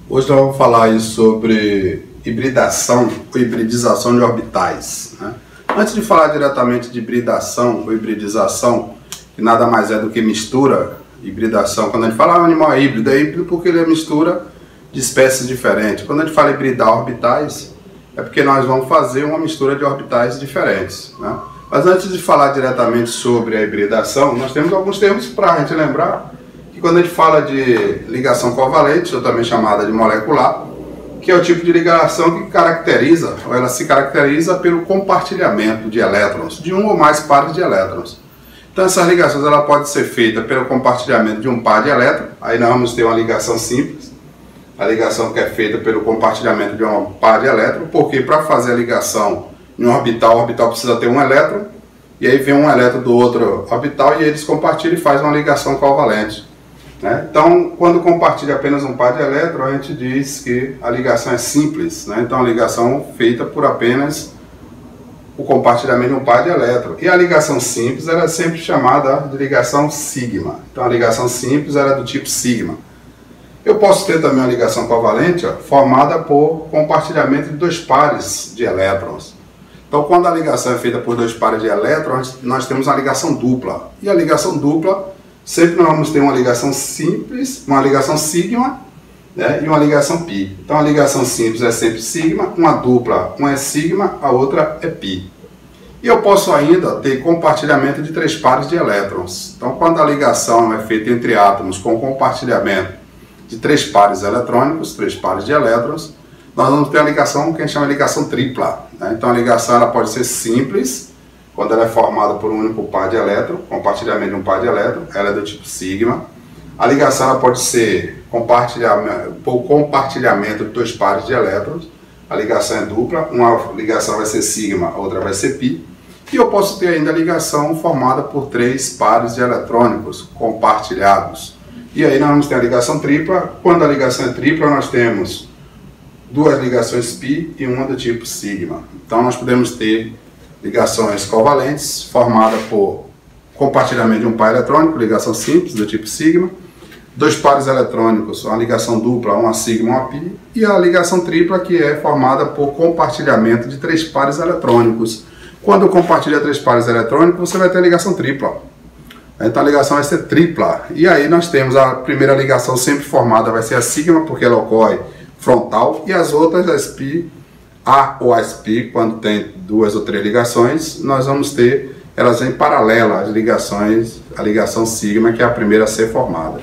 Hoje nós vamos falar aí sobre hibridação ou hibridização de orbitais, né? Antes de falar diretamente de hibridação ou hibridização, que nada mais é do que mistura, hibridação, quando a gente fala um animal é híbrido porque ele é mistura de espécies diferentes. Quando a gente fala hibridar orbitais, é porque nós vamos fazer uma mistura de orbitais diferentes, né? Mas antes de falar diretamente sobre a hibridação, nós temos alguns termos para a gente lembrar que quando a gente fala de ligação covalente, ou também chamada de molecular, que é o tipo de ligação que caracteriza, ou ela se caracteriza pelo compartilhamento de elétrons, de um ou mais pares de elétrons. Então essas ligações ela pode ser feita pelo compartilhamento de um par de elétrons, aí nós vamos ter uma ligação simples, a ligação que é feita pelo compartilhamento de um par de elétrons, porque para fazer a ligação em um orbital, o orbital precisa ter um elétron, e aí vem um elétron do outro orbital e eles compartilham e fazem uma ligação covalente, né? Então, quando compartilha apenas um par de elétrons, a gente diz que a ligação é simples, né? Então, a ligação feita por apenas o compartilhamento de um par de elétrons. E a ligação simples era sempre chamada de ligação sigma. Então, a ligação simples era do tipo sigma. Eu posso ter também uma ligação covalente formada por compartilhamento de dois pares de elétrons. Então, quando a ligação é feita por dois pares de elétrons, nós temos uma ligação dupla. E a ligação dupla, sempre nós vamos ter uma ligação simples, uma ligação sigma, né, e uma ligação pi. Então, a ligação simples é sempre sigma, uma dupla, uma é sigma, a outra é pi. E eu posso ainda ter compartilhamento de três pares de elétrons. Então, quando a ligação é feita entre átomos com compartilhamento de três pares eletrônicos, três pares de elétrons, nós vamos ter a ligação que a gente chama de ligação tripla, né? Então a ligação ela pode ser simples, quando ela é formada por um único par de elétrons, compartilhamento de um par de elétrons, ela é do tipo sigma. A ligação ela pode ser por compartilhamento de dois pares de elétrons, a ligação é dupla, uma ligação vai ser sigma, a outra vai ser pi. E eu posso ter ainda a ligação formada por três pares de eletrônicos compartilhados. E aí nós vamos ter a ligação tripla. Quando a ligação é tripla, nós temos duas ligações pi e uma do tipo sigma. Então nós podemos ter ligações covalentes formadas por compartilhamento de um par eletrônico, ligação simples do tipo sigma, dois pares eletrônicos, uma ligação dupla, uma sigma, uma pi, e a ligação tripla que é formada por compartilhamento de três pares eletrônicos. Quando compartilha três pares eletrônicos, você vai ter a ligação tripla. Então a ligação vai ser tripla. E aí nós temos a primeira ligação sempre formada, vai ser a sigma, porque ela ocorre frontal, e as outras, as pi, A ou as pi, quando tem duas ou três ligações, nós vamos ter elas em paralela às ligações, a ligação sigma, que é a primeira a ser formada.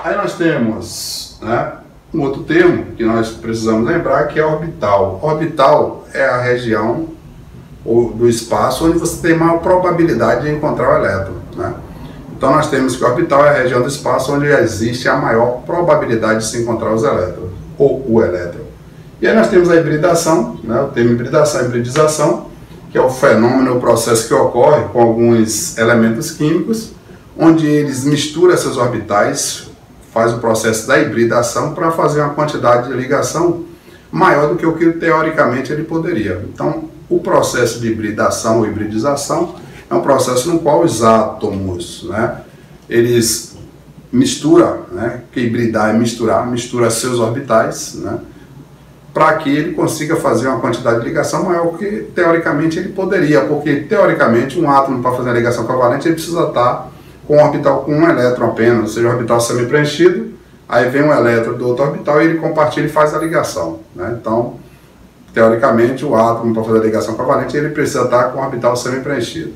Aí nós temos, né, um outro termo que nós precisamos lembrar, que é orbital. Orbital é a região do espaço onde você tem maior probabilidade de encontrar o elétron, né? Então nós temos que o orbital é a região do espaço onde existe a maior probabilidade de se encontrar os elétrons, ou o elétron. E aí nós temos a hibridação, né, o termo hibridação e hibridização, que é o fenômeno, o processo que ocorre com alguns elementos químicos, onde eles misturam essas orbitais, faz o processo da hibridação para fazer uma quantidade de ligação maior do que o que teoricamente ele poderia. Então o processo de hibridação ou hibridização é um processo no qual os átomos, né, eles misturam, né, que hibridar é mistura seus orbitais, né, para que ele consiga fazer uma quantidade de ligação maior do que teoricamente ele poderia, porque teoricamente um átomo para fazer a ligação covalente ele precisa estar com um orbital com um elétron apenas, ou seja, um orbital semi-preenchido, aí vem um elétron do outro orbital e ele compartilha e faz a ligação, né? Então, teoricamente o átomo para fazer a ligação covalente ele precisa estar com um orbital semi-preenchido.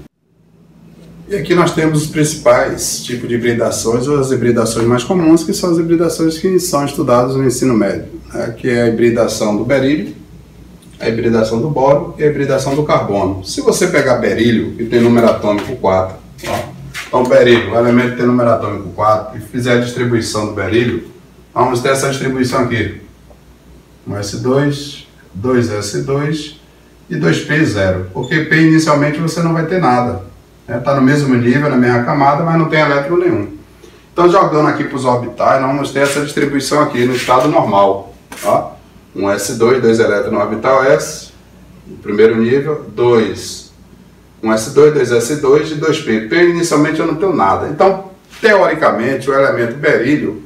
E aqui nós temos os principais tipos de hibridações, ou as hibridações mais comuns, que são as hibridações que são estudadas no ensino médio, né? Que é a hibridação do berílio, a hibridação do boro e a hibridação do carbono. Se você pegar berílio, que tem número atômico 4, ó, então berílio, o elemento que tem número atômico 4, e fizer a distribuição do berílio, vamos ter essa distribuição aqui, 1s2, 2s2 e 2p0, porque p inicialmente você não vai ter nada. Está no mesmo nível, na mesma camada, mas não tem elétron nenhum. Então, jogando aqui para os orbitais, nós vamos ter essa distribuição aqui no estado normal. Ó, 1s2, 2 elétrons no orbital S, no primeiro nível, 2, 1s2, 2s2 e 2p. P inicialmente eu não tenho nada. Então, teoricamente, o elemento berílio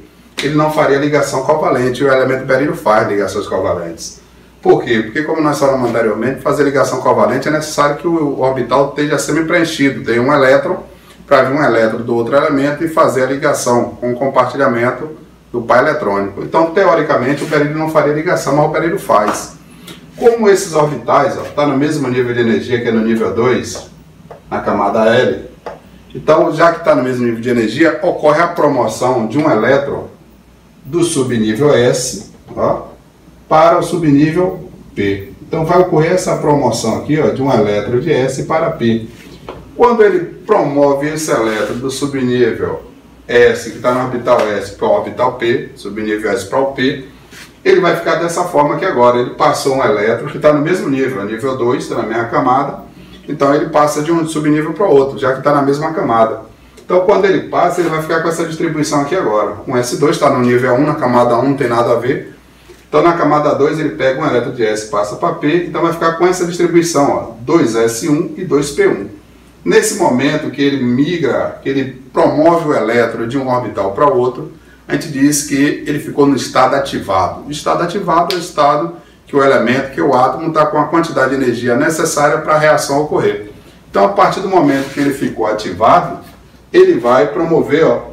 ele não faria ligação covalente, e o elemento berílio faz ligações covalentes. Por quê? Porque, como nós falamos anteriormente, fazer ligação covalente é necessário que o orbital esteja semi-preenchido, tem um elétron para vir um elétron do outro elemento e fazer a ligação com o compartilhamento do par eletrônico. Então, teoricamente, o berílio não faria ligação, mas o berílio faz. Como esses orbitais estão no mesmo nível de energia que é no nível 2, na camada L, então, já que está no mesmo nível de energia, ocorre a promoção de um elétron do subnível S, ó, para o subnível P. Então vai ocorrer essa promoção aqui, ó, de um elétron de S para P. Quando ele promove esse elétron do subnível S, que está no orbital S, para o orbital P, subnível S para o P, ele vai ficar dessa forma aqui agora. Ele passou um elétron que está no mesmo nível, nível 2, está na mesma camada, então ele passa de um subnível para o outro, já que está na mesma camada. Então quando ele passa, ele vai ficar com essa distribuição aqui agora. Um S2 está no nível 1, na camada 1 não tem nada a ver. Então na camada 2 ele pega um elétron de S e passa para P, então vai ficar com essa distribuição, ó, 2S1 e 2P1. Nesse momento que ele migra, que ele promove o elétron de um orbital para o outro, a gente diz que ele ficou no estado ativado. O estado ativado é o estado que o elemento, que o átomo está com a quantidade de energia necessária para a reação ocorrer. Então a partir do momento que ele ficou ativado, ele vai promover, ó,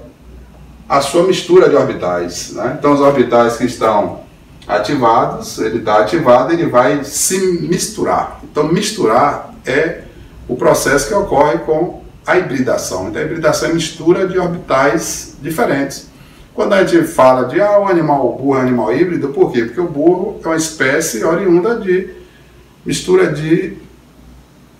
a sua mistura de orbitais, né? Então os orbitais que estão ativados, ele está ativado, ele vai se misturar. Então misturar é o processo que ocorre com a hibridação. Então a hibridação é mistura de orbitais diferentes. Quando a gente fala de o animal burro é animal híbrido, por quê? Porque o burro é uma espécie oriunda de mistura de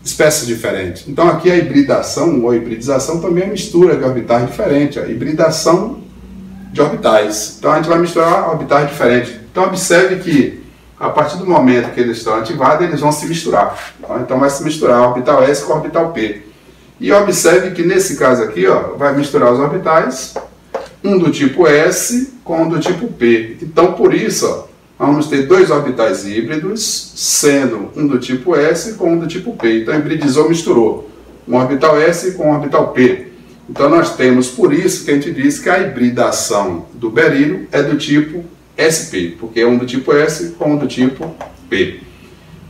espécies diferentes. Então aqui a hibridação ou hibridização também é mistura de orbitais diferentes, a hibridação de orbitais. Então a gente vai misturar orbitais diferentes. Então observe que a partir do momento que eles estão ativados, eles vão se misturar. Então vai se misturar o orbital S com o orbital P. E observe que nesse caso aqui, ó, vai misturar os orbitais, um do tipo S com um do tipo P. Então por isso, ó, vamos ter dois orbitais híbridos, sendo um do tipo S com um do tipo P. Então hibridizou, misturou um orbital S com um orbital P. Então nós temos, por isso que a gente diz que a hibridação do berílio é do tipo SP, porque é um do tipo S com um do tipo P.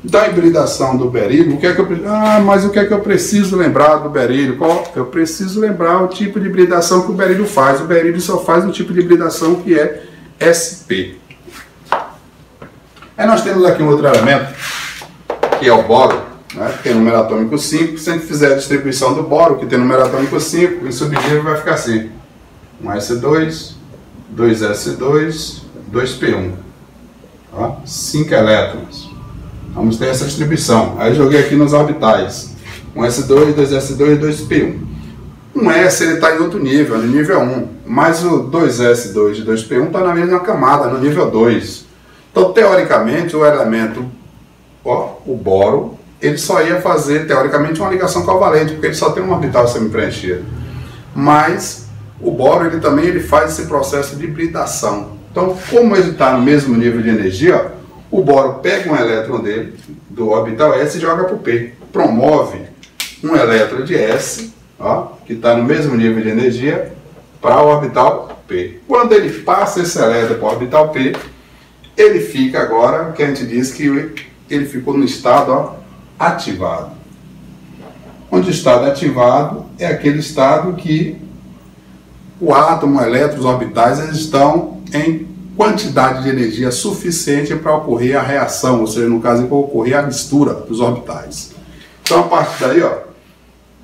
Então a hibridação do berílio, o que é que eu preciso? Mas o que é que eu preciso lembrar do berílio? Eu preciso lembrar o tipo de hibridação que o berílio faz. O berílio só faz um tipo de hibridação que é SP. Aí nós temos aqui um outro elemento, que é o boro, né, que tem número atômico 5. Se a gente fizer a distribuição do boro, que tem número atômico 5, em subnível vai ficar assim: 1S2, 2S2, 2P1. 5 elétrons. Vamos ter essa distribuição. Aí joguei aqui nos orbitais: 1S2, 2S2 e 2P1. Um S ele está em outro nível, no nível 1, mas o 2S2 e 2P1 está na mesma camada, no nível 2. Então, teoricamente, o elemento, o boro, ele só ia fazer, teoricamente, uma ligação covalente, porque ele só tem um orbital semi-preenchido. Mas o boro ele também faz esse processo de hibridação. Então, como ele está no mesmo nível de energia, o boro pega um elétron dele, do orbital S, e joga para o P. Promove um elétron de S, que está no mesmo nível de energia, para o orbital P. Quando ele passa esse elétron para o orbital P, ele fica agora, que a gente diz que ele ficou no estado ativado. Onde o estado ativado é aquele estado que o átomo, o elétron, os orbitais, eles estão em quantidade de energia suficiente para ocorrer a reação, ou seja, no caso, para ocorrer a mistura dos orbitais. Então, a partir daí,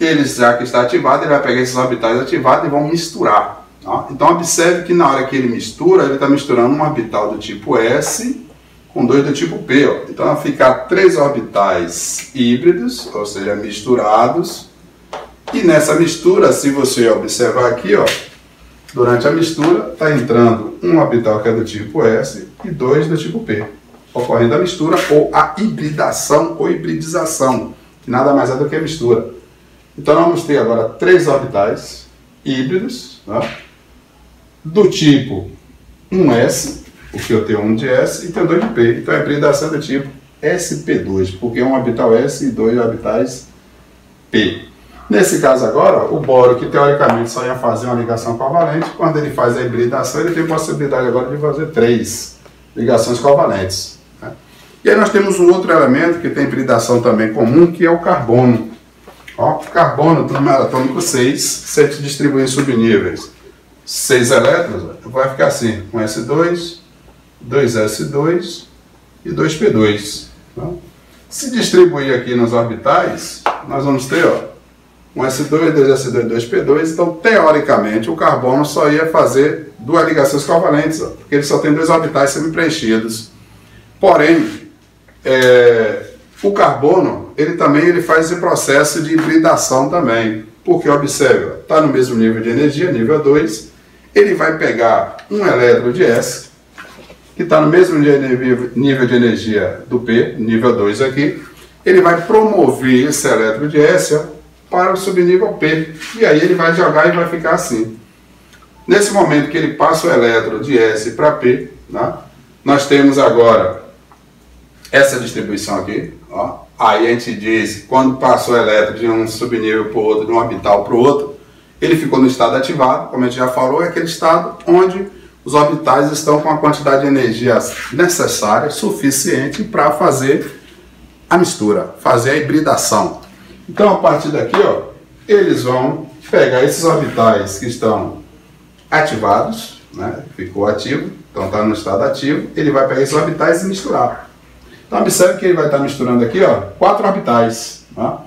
eles, já que está ativado, ele vai pegar esses orbitais ativados e vão misturar. Então, observe que na hora que ele mistura, ele está misturando um orbital do tipo S com dois do tipo P. Então, vai ficar 3 orbitais híbridos, ou seja, misturados. E nessa mistura, se você observar aqui, durante a mistura, está entrando um orbital que é do tipo S e 2 do tipo P, ocorrendo a mistura ou a hibridação ou hibridização, que nada mais é do que a mistura. Então vamos ter agora 3 orbitais híbridos, do tipo 1S, porque eu tenho um de S e tenho 2 de P. Então a hibridação é do tipo SP2, porque é um orbital S e 2 orbitais P. Nesse caso agora, o boro, que teoricamente só ia fazer uma ligação covalente, quando ele faz a hibridação, ele tem possibilidade agora de fazer 3 ligações covalentes, né? E aí nós temos um outro elemento que tem hibridação também comum, que é o carbono. Ó, carbono, número atômico 6, se a gente distribuir em subníveis 6 elétrons, vai ficar assim, um S2, 2S2 e 2P2. Então, se distribuir aqui nos orbitais, nós vamos ter, ó, um S2, 2S2 e 2P2, então teoricamente o carbono só ia fazer 2 ligações covalentes, ó, porque ele só tem 2 orbitais semi-preenchidos. Porém, o carbono, ele faz esse processo de hibridação também, porque observa, está no mesmo nível de energia, nível 2, ele vai pegar um elétron de S, que está no mesmo nível de energia do P, nível 2 aqui, ele vai promover esse elétron de S, ó, para o subnível P, e aí ele vai jogar e vai ficar assim. Nesse momento que ele passa o elétron de S para P, né, nós temos agora essa distribuição aqui, ó. Aí a gente diz, quando passa o elétron de um subnível para o outro, de um orbital para o outro, ele ficou no estado ativado, como a gente já falou, é aquele estado onde os orbitais estão com a quantidade de energia necessária, suficiente para fazer a mistura, fazer a hibridação. Então, a partir daqui, ó, eles vão pegar esses orbitais que estão ativados, né? Ficou ativo, então está no estado ativo, ele vai pegar esses orbitais e misturar. Então, observe que ele vai estar misturando aqui, ó, 4 orbitais, tá?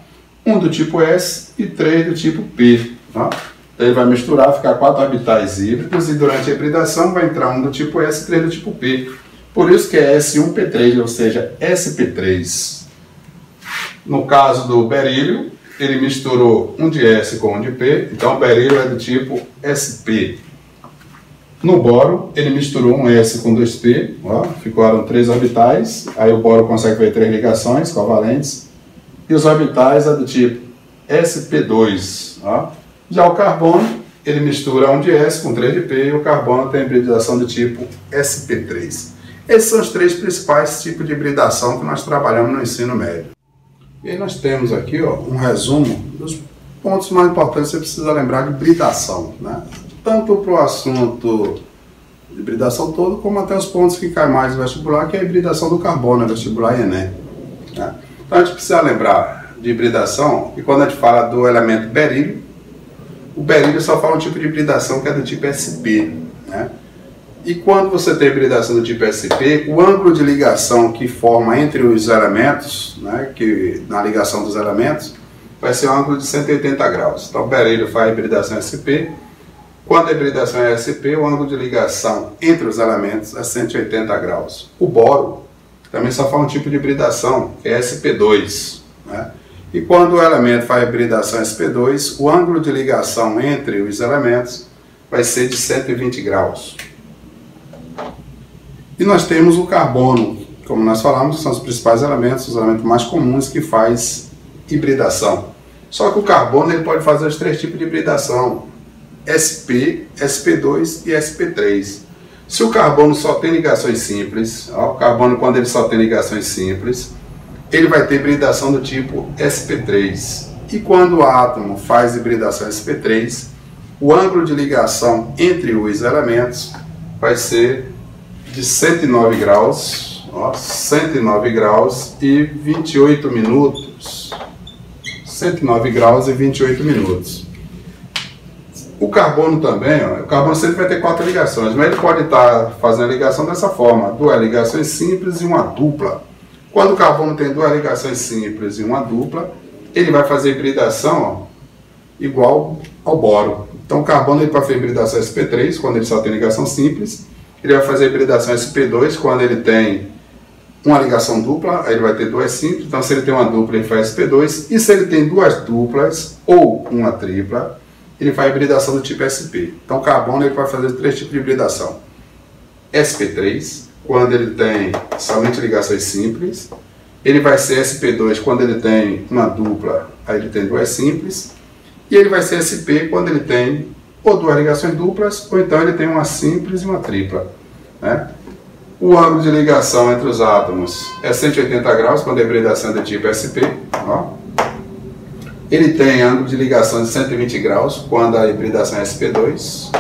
Um do tipo S e 3 do tipo P, tá? Então, ele vai misturar, ficar 4 orbitais híbridos e durante a hibridação vai entrar um do tipo S e 3 do tipo P. Por isso que é S1P3, ou seja, SP3. No caso do berílio, ele misturou um de S com um de P, então o berílio é do tipo SP. No boro, ele misturou um S com 2P, ó, ficaram 3 orbitais, aí o boro consegue ver 3 ligações covalentes, e os orbitais é do tipo SP2. Ó. Já o carbono, ele mistura um de S com 3 de P, e o carbono tem hibridação do tipo SP3. Esses são os 3 principais tipos de hibridação que nós trabalhamos no ensino médio. E aí nós temos aqui, ó, um resumo dos pontos mais importantes que você precisa lembrar de hibridação, né? Tanto para o assunto de hibridação todo, como até os pontos que caem mais no vestibular, que é a hibridação do carbono, vestibular e Enem, né? Então a gente precisa lembrar de hibridação, que quando a gente fala do elemento berílio, o berílio só fala um tipo de hibridação que é do tipo SP, né? E quando você tem hibridação do tipo SP, o ângulo de ligação que forma entre os elementos, né, que na ligação dos elementos, vai ser um ângulo de 180 graus. Então o berílio faz a hibridação SP. Quando a hibridação é SP, o ângulo de ligação entre os elementos é 180 graus. O boro também só faz um tipo de hibridação, que é SP2, né? E quando o elemento faz a hibridação SP2, o ângulo de ligação entre os elementos vai ser de 120 graus. E nós temos o carbono, como nós falamos, que são os principais elementos, os elementos mais comuns que faz hibridação. Só que o carbono ele pode fazer os 3 tipos de hibridação, SP, SP2 e SP3. Se o carbono só tem ligações simples, ó, o carbono quando ele só tem ligações simples, ele vai ter hibridação do tipo SP3. E quando o átomo faz hibridação SP3, o ângulo de ligação entre os elementos vai ser de 109 graus, ó, 109 graus e 28 minutos. 109 graus e 28 minutos. O carbono também, ó, o carbono sempre vai ter 4 ligações, mas ele pode estar fazendo a ligação dessa forma, 2 ligações simples e uma dupla. Quando o carbono tem 2 ligações simples e uma dupla, ele vai fazer hibridação, ó, igual ao boro. Então o carbono ele vai fazer hibridação SP3, quando ele só tem ligação simples. Ele vai fazer a hibridação SP2 quando ele tem uma ligação dupla, aí ele vai ter 2 simples. Então, se ele tem uma dupla, ele faz SP2. E se ele tem 2 duplas ou uma tripla, ele faz a hibridação do tipo SP. Então, o carbono ele vai fazer 3 tipos de hibridação. SP3, quando ele tem somente ligações simples. Ele vai ser SP2 quando ele tem uma dupla, aí ele tem 2 simples. E ele vai ser SP quando ele tem ou 2 ligações duplas, ou então ele tem uma simples e uma tripla, né? O ângulo de ligação entre os átomos é 180 graus, quando a hibridação é do tipo SP. Ó. Ele tem ângulo de ligação de 120 graus quando a hibridação é sp2.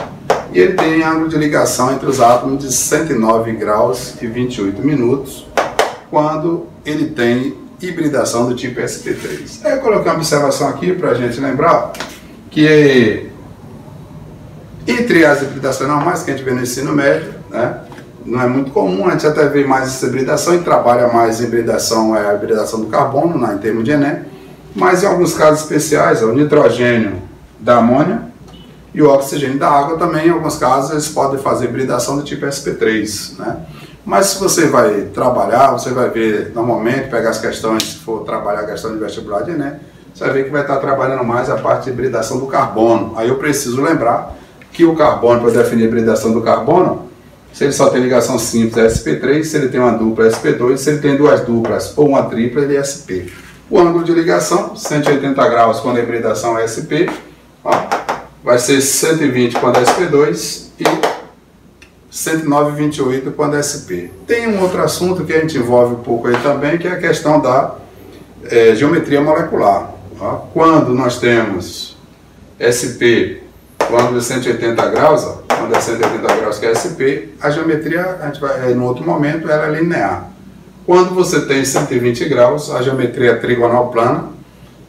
E ele tem ângulo de ligação entre os átomos de 109 graus e 28 minutos quando ele tem hibridação do tipo sp3. Aí eu coloquei uma observação aqui para a gente lembrar que entre as hibridações normais que a gente vê no ensino médio, né, não é muito comum, a gente até vê mais essa hibridação e trabalha mais a hibridação, a hibridação do carbono, né, em termos de Enem, mas em alguns casos especiais, o nitrogênio da amônia e o oxigênio da água também, em alguns casos, eles podem fazer hibridação do tipo sp3, né? Mas se você vai trabalhar, você vai ver, normalmente, pegar as questões, se for trabalhar a questão de vestibular de Enem, você vai ver que vai estar trabalhando mais a parte de hibridação do carbono. Aí eu preciso lembrar que o carbono, para definir a hibridação do carbono, se ele só tem ligação simples é sp3, se ele tem uma dupla é sp2, se ele tem duas duplas ou uma tripla, ele é sp. O ângulo de ligação, 180 graus quando a hibridação é sp, ó, vai ser 120 quando é sp2 e 109,28 quando é sp. Tem um outro assunto que a gente envolve um pouco aí também, que é a questão da geometria molecular. Ó. Quando nós temos sp, o ângulo de 180 graus, ó, quando é 180 graus que é sp, a geometria, a gente vai, no outro momento, ela é linear. Quando você tem 120 graus, a geometria é trigonal plana.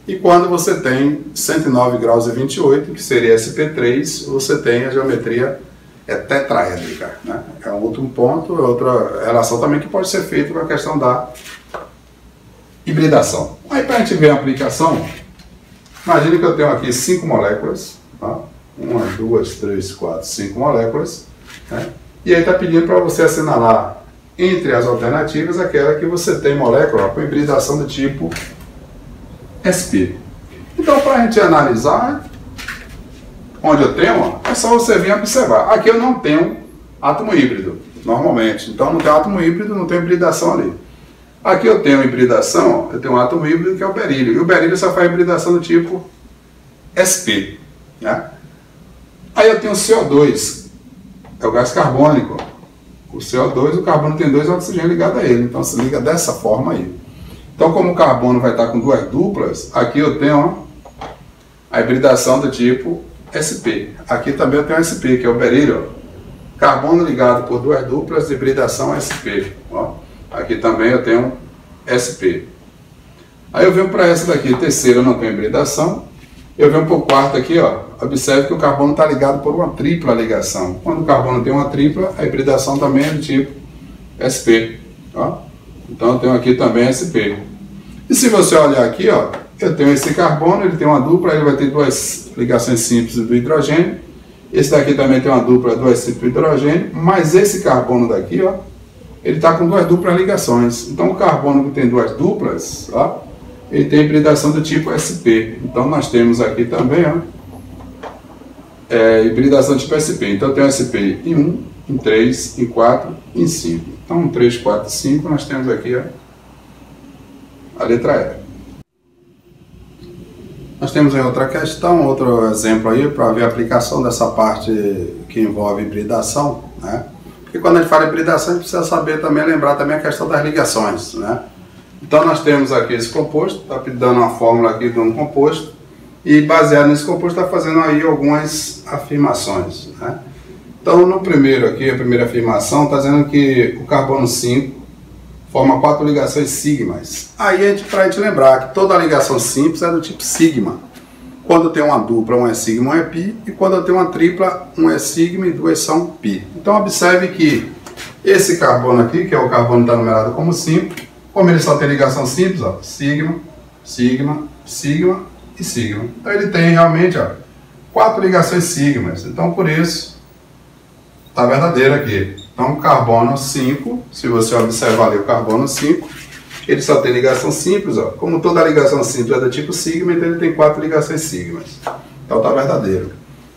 E quando você tem 109 graus e 28, que seria sp3, você tem a geometria tetraédrica, né? É um outro ponto, outra relação também que pode ser feita com a questão da hibridação. Aí para a gente ver a aplicação, imagine que eu tenho aqui 5 moléculas, tá? 1, 2, 3, 4, 5 moléculas, né? E aí está pedindo para você assinalar entre as alternativas aquela que você tem molécula com hibridação do tipo sp. Então, para a gente analisar onde eu tenho, é só você vir observar. Aqui eu não tenho átomo híbrido, normalmente. Então, não tem átomo híbrido, não tem hibridação ali. Aqui eu tenho hibridação, eu tenho um átomo híbrido que é o berílio. E o berílio só faz hibridação do tipo sp. Né? Aí eu tenho o CO2, é o gás carbônico. O CO2, o carbono tem 2 oxigênios ligados a ele. Então, se liga dessa forma aí. Então, como o carbono vai estar com 2 duplas, aqui eu tenho a hibridação do tipo sp. Aqui também eu tenho sp, que é o berílio. Carbono ligado por 2 duplas, hibridação sp. Ó. Aqui também eu tenho sp. Aí eu venho para essa daqui, terceira eu não tenho hibridação. Eu venho para o quarto aqui, ó. Observe que o carbono está ligado por uma tripla ligação. Quando o carbono tem uma tripla, a hibridação também é do tipo sp. Ó. Então eu tenho aqui também sp. E se você olhar aqui, ó, eu tenho esse carbono, ele tem uma dupla, ele vai ter 2 ligações simples do hidrogênio. Esse daqui também tem uma dupla, 2 simples do hidrogênio, mas esse carbono daqui, ó, ele está com 2 duplas ligações. Então o carbono que tem 2 duplas, ó, ele tem hibridação do tipo sp. Então nós temos aqui também, ó, hibridação do tipo sp. Então eu tenho sp em 1, em 3, em 4 e em 5. Então 3, 4, 5, nós temos aqui, ó, a letra E. Nós temos aí outra questão, outro exemplo aí para ver a aplicação dessa parte que envolve hibridação, né? Porque quando a gente fala hibridação, a gente precisa saber também, lembrar também a questão das ligações, né? Então nós temos aqui esse composto, está dando uma fórmula aqui de um composto, e baseado nesse composto está fazendo aí algumas afirmações, né? Então no primeiro aqui, a primeira afirmação está dizendo que o carbono 5 forma 4 ligações sigmas. Aí, para a gente lembrar que toda ligação simples é do tipo sigma. Quando tem uma dupla, um é sigma, um é pi. E quando eu tenho uma tripla, um é sigma e 2 são pi. Então, observe que esse carbono aqui, que é o carbono que está numerado como 5, como ele só tem ligação simples, ó, sigma, sigma, sigma e sigma. Então, ele tem realmente, ó, 4 ligações sigmas. Então, por isso, está verdadeiro aqui. Então, o carbono 5, se você observar ali o carbono 5, ele só tem ligação simples, ó. Como toda ligação simples é do tipo sigma, então ele tem 4 ligações sigmas. Então, está verdadeiro.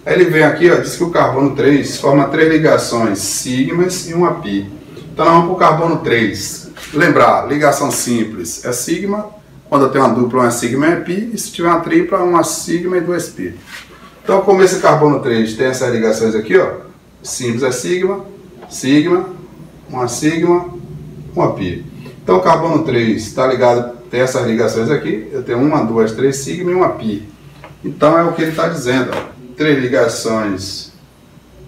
Aí ele vem aqui, ó, diz que o carbono 3 forma 3 ligações sigmas e uma pi. Então, nós vamos para o carbono 3. Lembrar, ligação simples é sigma, quando eu tenho uma dupla, uma sigma é pi, e se tiver uma tripla, uma sigma e 2 pi. Então, como esse carbono 3 tem essas ligações aqui, ó, simples é sigma, sigma, uma pi. Então o carbono 3 está ligado, tem essas ligações aqui, eu tenho 1, 2, 3 sigma e uma pi. Então é o que ele está dizendo, ó. 3 ligações,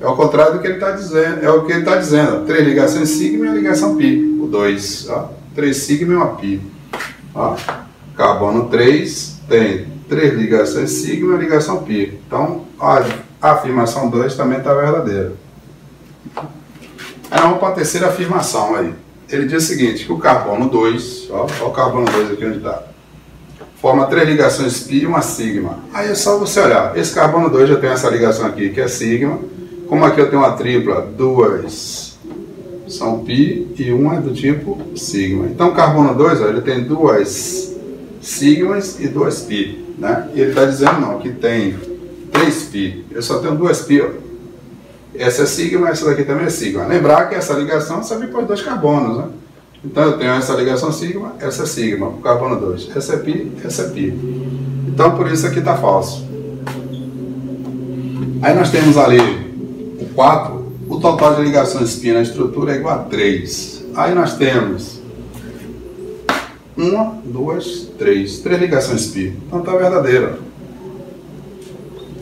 é o contrário do que ele está dizendo, é o que ele está dizendo, ó. 3 ligações sigma e uma ligação pi, o 2, ó. 3 sigma e uma pi. Ó. Carbono 3 tem 3 ligações sigma e uma ligação pi. Então a afirmação 2 também está verdadeira. Aí vamos para a terceira afirmação aí. Ele diz o seguinte, que o carbono 2, ó o carbono 2 aqui onde está, forma 3 ligações π e uma sigma. Aí é só você olhar, esse carbono 2 já tem essa ligação aqui, que é sigma. Como aqui eu tenho uma tripla, 2 são π e uma é do tipo sigma. Então o carbono 2, ó, ele tem 2 sigmas e 2 π, né? E ele está dizendo não, que tem 3 π. Eu só tenho 2 π, ó. Essa é sigma, essa daqui também é sigma. Lembrar que essa ligação serve para os 2 carbonos, né? Então eu tenho essa ligação sigma, essa é sigma, o carbono 2. Essa é π, essa é π. Então por isso aqui está falso. Aí nós temos ali o 4, o total de ligações π na estrutura é igual a 3. Aí nós temos 1, 2, 3. 3 ligações π. Então está verdadeiro.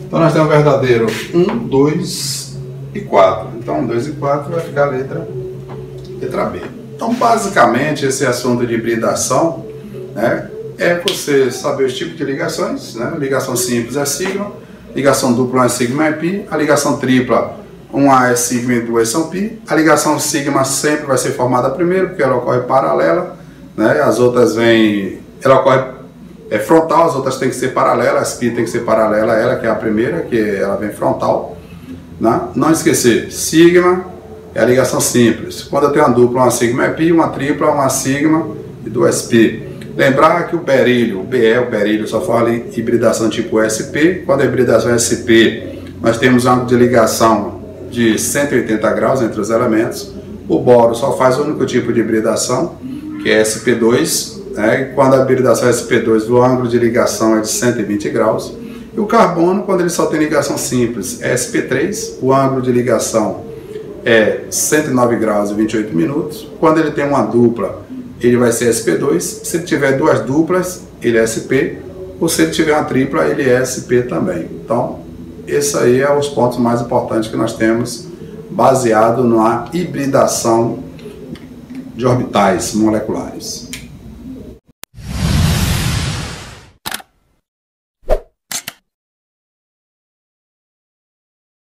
Então nós temos verdadeiro 1, 2 e 4. Então 2 e 4 vai ficar a letra B. Então basicamente esse assunto de hibridação, né, é você saber os tipos de ligações, né? Ligação simples é sigma, ligação dupla é sigma é π, a ligação tripla 1A é sigma e 2 são π, a ligação sigma sempre vai ser formada primeiro, porque ela ocorre paralela, né? As outras vêm, ela ocorre frontal, as outras têm que ser paralelas, as π tem que ser paralela a ela, que é a primeira, que ela vem frontal. Não esquecer, sigma é a ligação simples. Quando eu tenho uma dupla, uma sigma é π, uma tripla, uma sigma e 2 π. Lembrar que o berílio, o berílio só fala em hibridação tipo SP. Quando a hibridação é SP, nós temos um ângulo de ligação de 180 graus entre os elementos. O boro só faz o único tipo de hibridação, que é SP2. Né? Quando a hibridação é SP2, o ângulo de ligação é de 120 graus. E o carbono, quando ele só tem ligação simples, é SP3, o ângulo de ligação é 109 graus e 28 minutos. Quando ele tem uma dupla, ele vai ser SP2. Se ele tiver 2 duplas, ele é SP. Ou se ele tiver uma tripla, ele é SP também. Então, esses aí são os pontos mais importantes que nós temos, baseado na hibridação de orbitais moleculares.